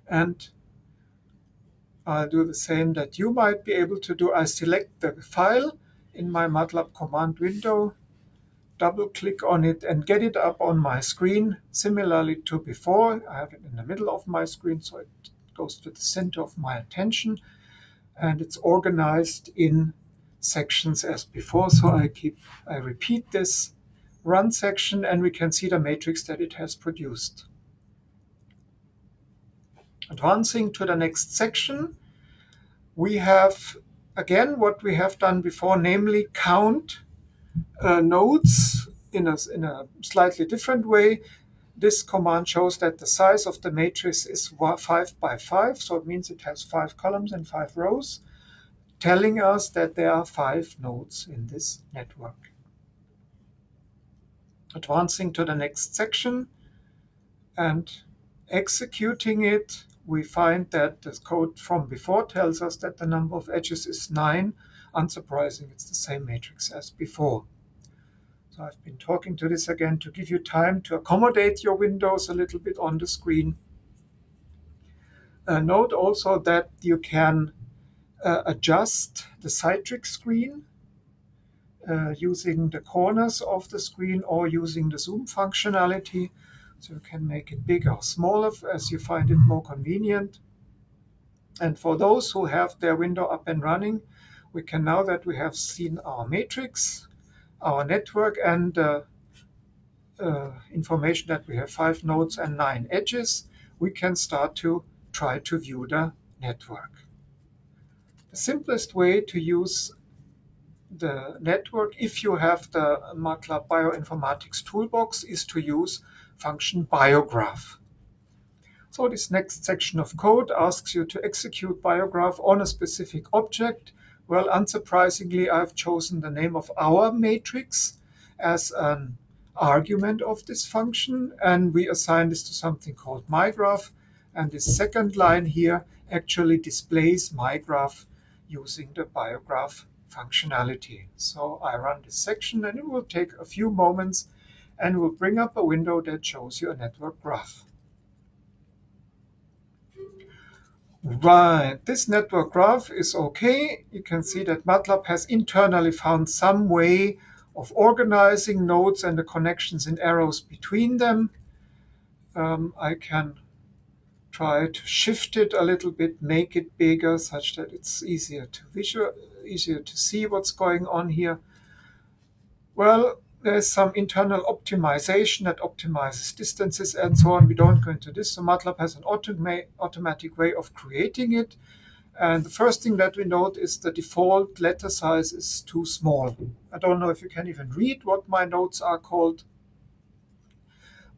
And I'll do the same that you might be able to do. I select the file in my Matlab command window, double click on it and get it up on my screen. Similarly to before, I have it in the middle of my screen, so it goes to the center of my attention, and it's organized in sections as before. So I repeat this run section, and we can see the matrix that it has produced. Advancing to the next section, we have again what we have done before, namely count nodes in a slightly different way. This command shows that the size of the matrix is 5 by 5, so it means it has 5 columns and 5 rows, telling us that there are 5 nodes in this network. Advancing to the next section and executing it, we find that the code from before tells us that the number of edges is 9. Unsurprising, it's the same matrix as before. So I've been talking to this again to give you time to accommodate your windows a little bit on the screen. Note also that you can adjust the citric screen using the corners of the screen or using the zoom functionality. So you can make it bigger or smaller as you find it more convenient. And for those who have their window up and running, we can, now that we have seen our matrix, our network, and information that we have 5 nodes and 9 edges, we can start to try to view the network. The simplest way to use the network, if you have the Matlab Bioinformatics toolbox, is to use function Biograph. So this next section of code asks you to execute Biograph on a specific object. Well, unsurprisingly, I've chosen the name of our matrix as an argument of this function, and we assign this to something called mygraph. And this second line here actually displays mygraph using the Biograph functionality. So I run this section, and it will take a few moments and will bring up a window that shows you a network graph. Right, this network graph is okay. You can see that Matlab has internally found some way of organizing nodes and the connections and arrows between them. I can try to shift it a little bit, make it bigger such that it's easier to see what's going on here. Well, there's some internal optimization that optimizes distances and so on. We don't go into this. So Matlab has an automatic way of creating it. And the first thing that we note is the default letter size is too small. I don't know if you can even read what my nodes are called.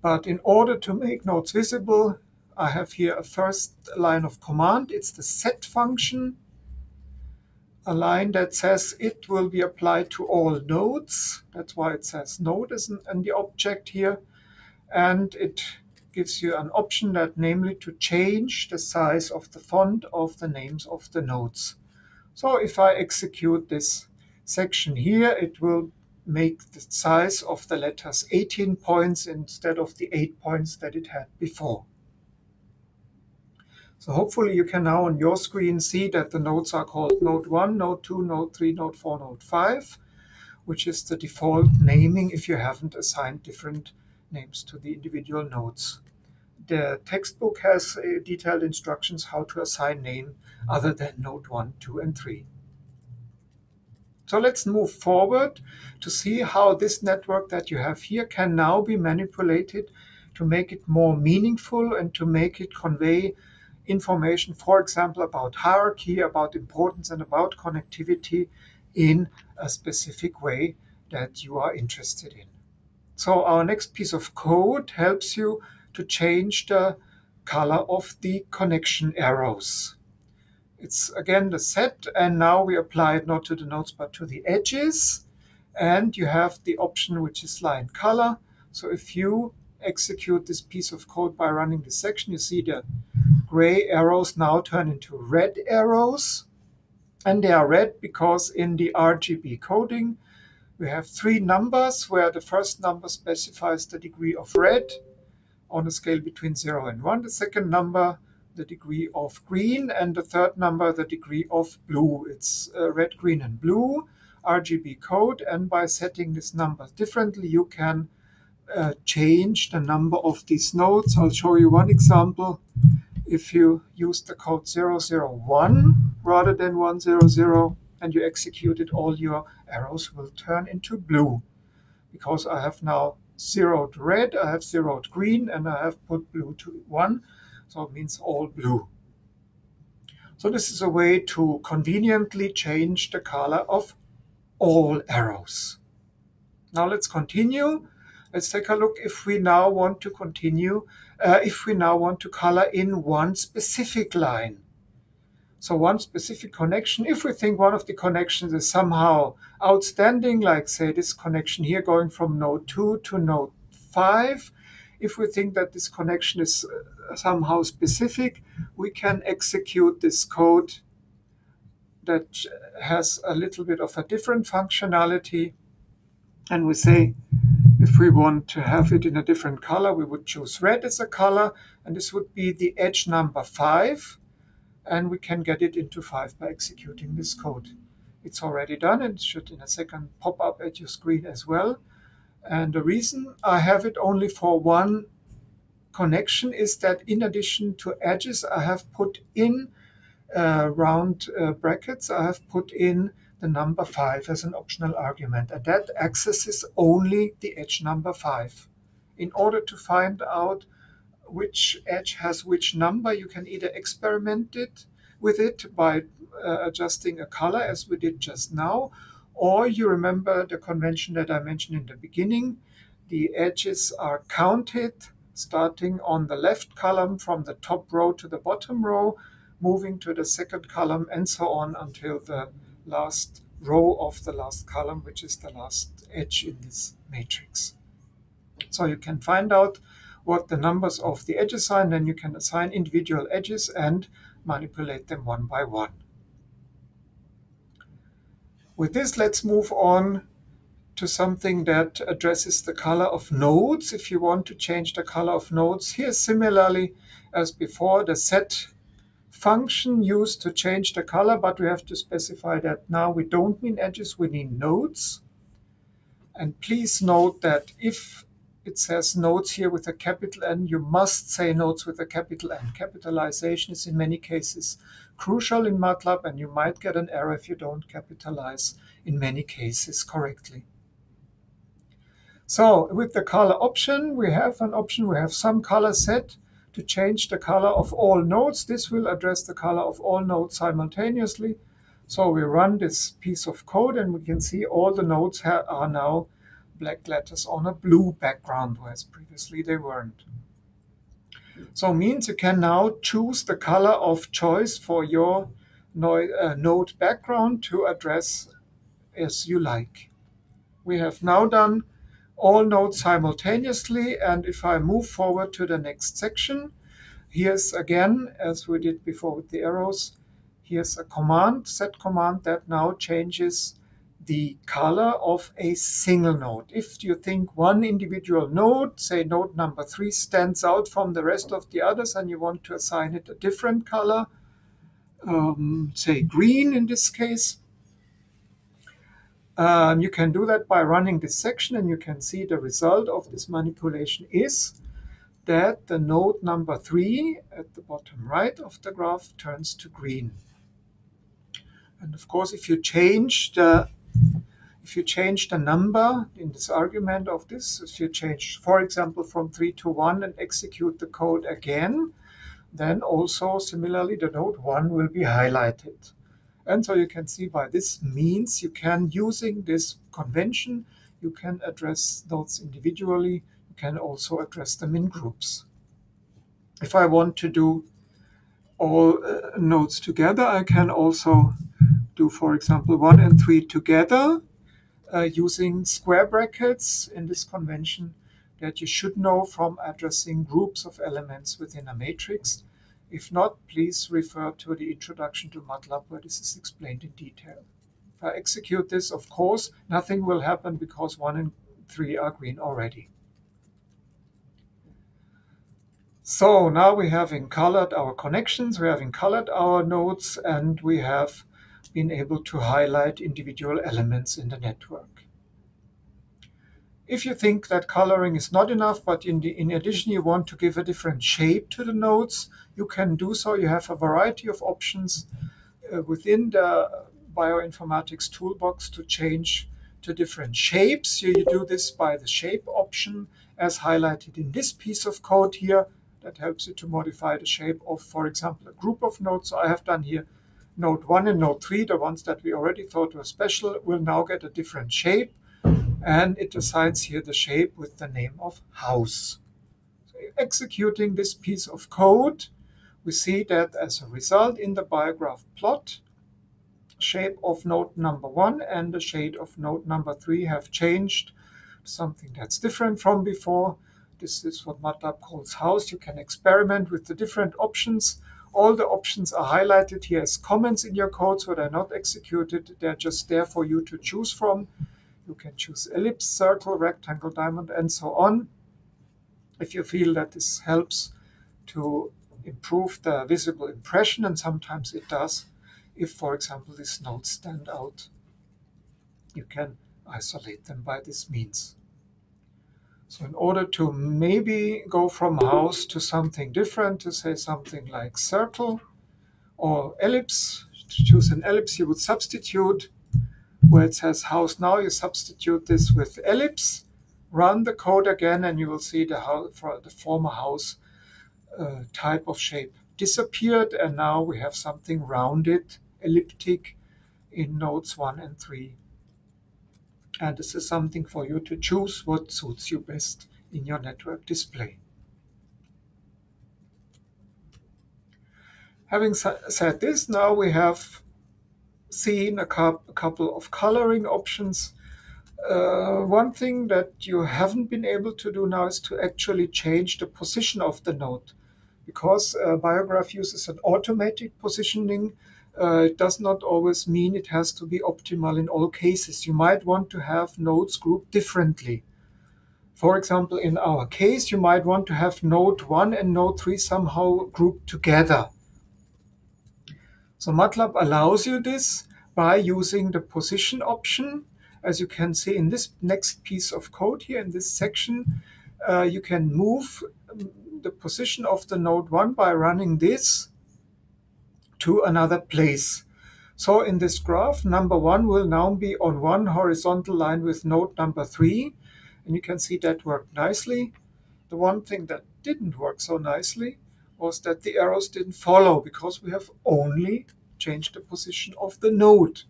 But in order to make nodes visible, I have here a first line of command. It's the set function, a line that says it will be applied to all nodes. That's why it says node in the object here. And it gives you an option that, namely, to change the size of the font of the names of the nodes. So if I execute this section here, it will make the size of the letters 18 points instead of the 8 points that it had before. So hopefully you can now on your screen see that the nodes are called node 1, node 2, node 3, node 4, node 5, which is the default naming if you haven't assigned different names to the individual nodes. The textbook has detailed instructions how to assign name other than node 1, 2, and 3. So let's move forward to see how this network that you have here can now be manipulated to make it more meaningful and to make it convey information, for example, about hierarchy, about importance, and about connectivity in a specific way that you are interested in. So our next piece of code helps you to change the color of the connection arrows. It's again the set, and now we apply it not to the nodes but to the edges. And you have the option which is line color. So if you execute this piece of code by running this section, you see the gray arrows now turn into red arrows. And they are red because in the RGB coding, we have 3 numbers where the first number specifies the degree of red on a scale between 0 and 1. The second number the degree of green, and the third number the degree of blue. It's red, green, and blue RGB code, and by setting this number differently, you can change the number of these nodes. I'll show you one example. If you use the code 001 rather than 100 and you execute it, all your arrows will turn into blue, because I have now zeroed red, I have zeroed green, and I have put blue to 1, so it means all blue. So this is a way to conveniently change the color of all arrows. Now let's continue. Let's take a look if we now want to continue, if we now want to color in one specific line. So one specific connection, if we think one of the connections is somehow outstanding, like say this connection here going from node 2 to node 5, if we think that this connection is somehow specific, we can execute this code that has a little bit of a different functionality. And we say, if we want to have it in a different color, we would choose red as a color, and this would be the edge number 5. And we can get it into 5 by executing this code. It's already done, and it should in a second pop up at your screen as well. And the reason I have it only for one connection is that in addition to edges, I have put in round brackets, I have put in the number 5 as an optional argument, and that accesses only the edge number 5. In order to find out which edge has which number, you can either experiment with it by adjusting a color as we did just now, or you remember the convention that I mentioned in the beginning. The edges are counted starting on the left column from the top row to the bottom row, moving to the second column, and so on until the last row of the last column, which is the last edge in this matrix. So you can find out what the numbers of the edges are, and then you can assign individual edges and manipulate them one by one. With this, let's move on to something that addresses the color of nodes. If you want to change the color of nodes, here similarly as before, the set function used to change the color, but we have to specify that now we don't mean edges, we mean nodes. And please note that if it says nodes here with a capital N, you must say nodes with a capital N. Capitalization is in many cases crucial in Matlab, and you might get an error if you don't capitalize in many cases correctly. So with the color option, we have an option, we have some color set to change the color of all nodes. This will address the color of all nodes simultaneously. So we run this piece of code, and we can see all the nodes are now black letters on a blue background, whereas previously they weren't. So means you can now choose the color of choice for your node background to address as you like. We have now done all nodes simultaneously, and if I move forward to the next section, here's again, as we did before with the arrows, here's a command, set command, that now changes the color of a single node. If you think one individual node, say node number 3, stands out from the rest of the others and you want to assign it a different color, say green in this case, you can do that by running this section, and you can see the result of this manipulation is that the node number 3 at the bottom right of the graph turns to green. And of course, if you change the number in this argument of this, if you change, for example, from 3 to 1 and execute the code again, then also similarly the node 1 will be highlighted. And so you can see by this means you can, using this convention, you can address nodes individually. You can also address them in groups. If I want to do all nodes together, I can also do, for example, 1 and 3 together using square brackets in this convention that you should know from addressing groups of elements within a matrix. If not, please refer to the introduction to Matlab where this is explained in detail. If I execute this, of course, nothing will happen because 1 and 3 are green already. So now we have colored our connections, we have colored our nodes, and we have been able to highlight individual elements in the network. If you think that coloring is not enough, but in addition you want to give a different shape to the nodes, you can do so. You have a variety of options within the bioinformatics toolbox to change to different shapes. You do this by the shape option as highlighted in this piece of code here. That helps you to modify the shape of, for example, a group of nodes. So I have done here node 1 and node 3, the ones that we already thought were special, will now get a different shape. And it assigns here the shape with the name of house. So executing this piece of code, we see that as a result in the biograph plot, shape of node number 1 and the shade of node number 3 have changed to something that's different from before. This is what Matlab calls house. You can experiment with the different options. All the options are highlighted here as comments in your code, so they're not executed. They're just there for you to choose from. You can choose ellipse, circle, rectangle, diamond, and so on. If you feel that this helps to improve the visible impression, and sometimes it does, if, for example, these nodes stand out, you can isolate them by this means. So in order to maybe go from house to something different, to say something like circle or ellipse, to choose an ellipse, you would substitute where it says house now, you substitute this with ellipse, run the code again, and you will see the former house type of shape disappeared, and now we have something rounded, elliptic in nodes 1 and 3. And this is something for you to choose what suits you best in your network display. Having said this, now we have seen a couple of coloring options. One thing that you haven't been able to do now is to actually change the position of the node. Because Biograph uses an automatic positioning, it does not always mean it has to be optimal in all cases. You might want to have nodes grouped differently. For example, in our case, you might want to have node 1 and node 3 somehow grouped together. So Matlab allows you this by using the position option. As you can see in this next piece of code here in this section, you can move the position of the node 1 by running this to another place. So in this graph, number 1 will now be on one horizontal line with node number 3. And you can see that worked nicely. The one thing that didn't work so nicely was that the arrows didn't follow because we have only changed the position of the node.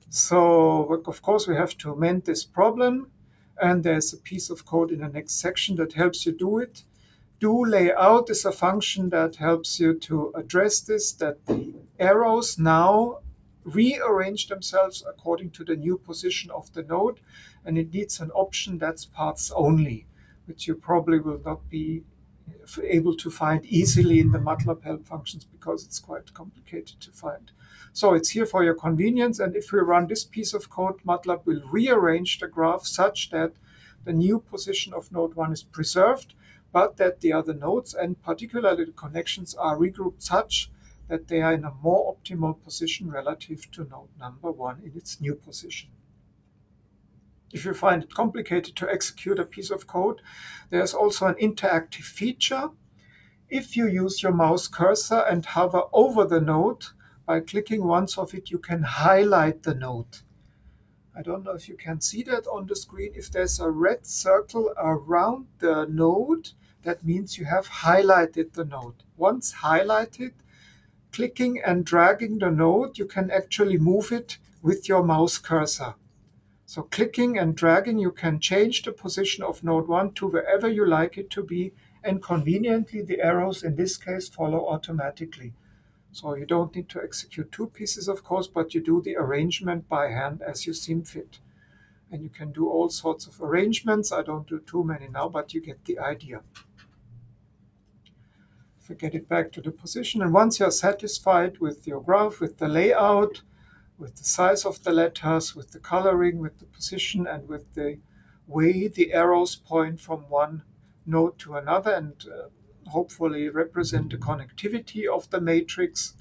So of course we have to amend this problem, and there's a piece of code in the next section that helps you do it. Do layout is a function that helps you to address this, that the arrows now rearrange themselves according to the new position of the node, and it needs an option that's paths only, which you probably will not be able to find easily in the Matlab help functions because it's quite complicated to find. So it's here for your convenience, and if we run this piece of code, Matlab will rearrange the graph such that the new position of node 1 is preserved, but that the other nodes, and particularly the connections, are regrouped such that they are in a more optimal position relative to node number 1 in its new position. If you find it complicated to execute a piece of code, there's also an interactive feature. If you use your mouse cursor and hover over the node, by clicking once of it, you can highlight the node. I don't know if you can see that on the screen. If there's a red circle around the node, that means you have highlighted the node. Once highlighted, clicking and dragging the node, you can actually move it with your mouse cursor. So clicking and dragging, you can change the position of node 1 to wherever you like it to be, and conveniently the arrows in this case follow automatically. So you don't need to execute two pieces of code, but you do the arrangement by hand as you seem fit. And you can do all sorts of arrangements. I don't do too many now, but you get the idea. If we get it back to the position, and once you're satisfied with your graph, with the layout, with the size of the letters, with the coloring, with the position, and with the way the arrows point from one node to another, and hopefully represent the connectivity of the matrix.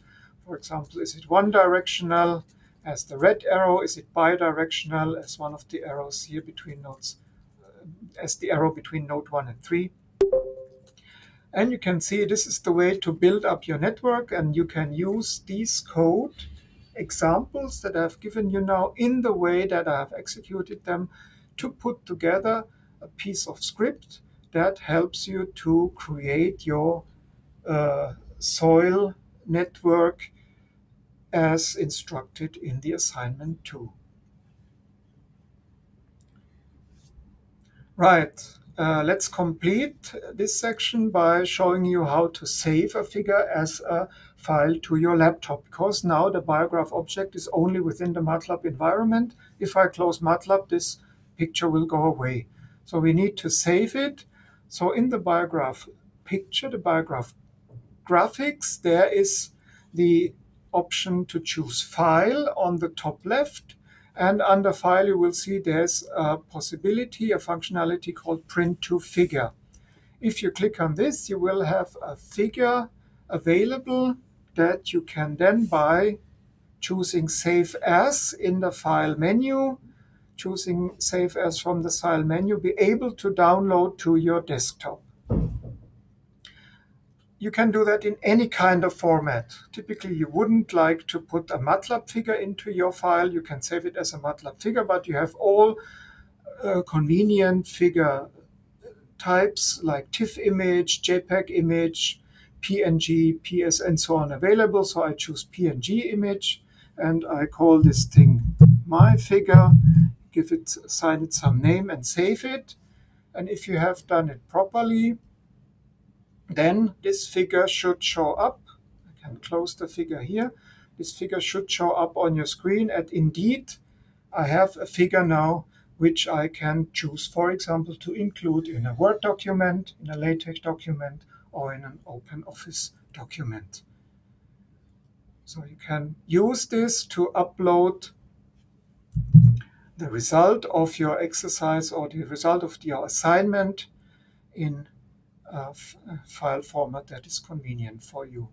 For example, is it one directional as the red arrow? Is it bidirectional as one of the arrows here between nodes, as the arrow between node 1 and 3? And you can see this is the way to build up your network, and you can use these code examples that I've given you now in the way that I have executed them to put together a piece of script that helps you to create your soil network as instructed in the assignment 2. Right. Let's complete this section by showing you how to save a figure as a file to your laptop, because now the Biograph object is only within the Matlab environment. If I close Matlab, this picture will go away. So we need to save it. So in the Biograph picture, the Biograph graphics, there is the option to choose File on the top left. And under File, you will see there's a possibility, a functionality called Print to Figure. If you click on this, you will have a figure available that you can then, by choosing Save As in the File menu, choosing Save As from the File menu, be able to download to your desktop. You can do that in any kind of format. Typically, you wouldn't like to put a Matlab figure into your file. You can save it as a Matlab figure, but you have all convenient figure types like TIFF image, JPEG image, PNG, PS, and so on available. So I choose PNG image, and I call this thing my figure, assign it some name, and save it. And if you have done it properly, then this figure should show up. I can close the figure here. This figure should show up on your screen, and indeed, I have a figure now which I can choose, for example, to include in a Word document, in a LaTeX document, or in an OpenOffice document. So you can use this to upload the result of your exercise or the result of your assignment in a file format that is convenient for you.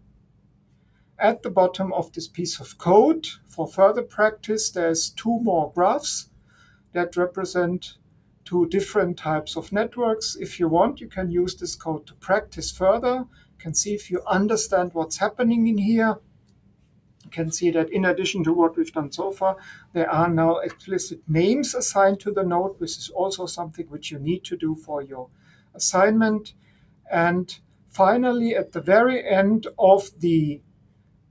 At the bottom of this piece of code, for further practice, there's 2 more graphs that represent 2 different types of networks. If you want, you can use this code to practice further. You can see if you understand what's happening in here. You can see that in addition to what we've done so far, there are now explicit names assigned to the node, which is also something which you need to do for your assignment. And finally, at the very end of the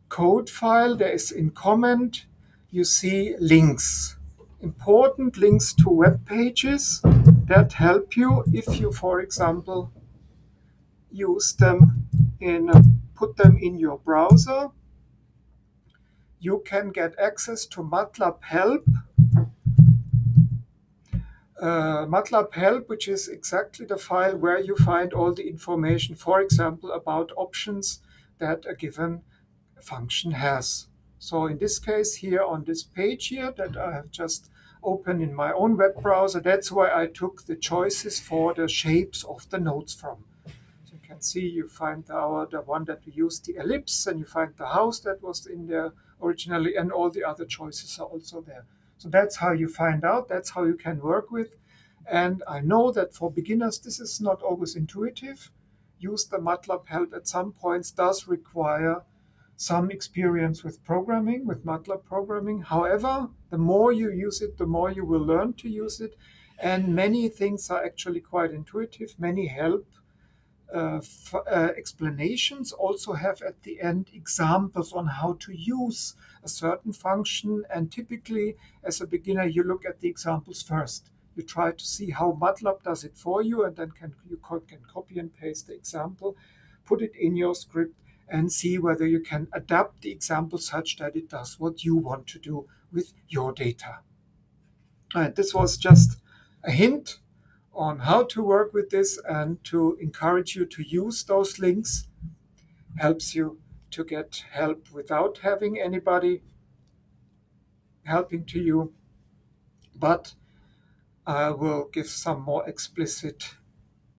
code file, there is in comment, you see links, important links to web pages that help you if you, for example, put them in your browser. You can get access to Matlab help. Matlab help, which is exactly the file where you find all the information, for example, about options that a given function has. So in this case here on this page here that I have just opened in my own web browser, that's where I took the choices for the shapes of the nodes from. So you can see you find the one that we used, the ellipse, and you find the house that was in there originally, and all the other choices are also there. So that's how you find out, that's how you can work with. And I know that for beginners this is not always intuitive. Use the Matlab help at some points does require some experience with programming, with Matlab programming. However, the more you use it, the more you will learn to use it. And many things are actually quite intuitive. Many help explanations also have at the end examples on how to use a certain function. And typically, as a beginner, you look at the examples first. You try to see how Matlab does it for you, and then you can copy and paste the example, put it in your script, and see whether you can adapt the example such that it does what you want to do with your data. This was just a hint on how to work with this, and to encourage you to use those links. Helps you to get help without having anybody helping to you. But I will give some more explicit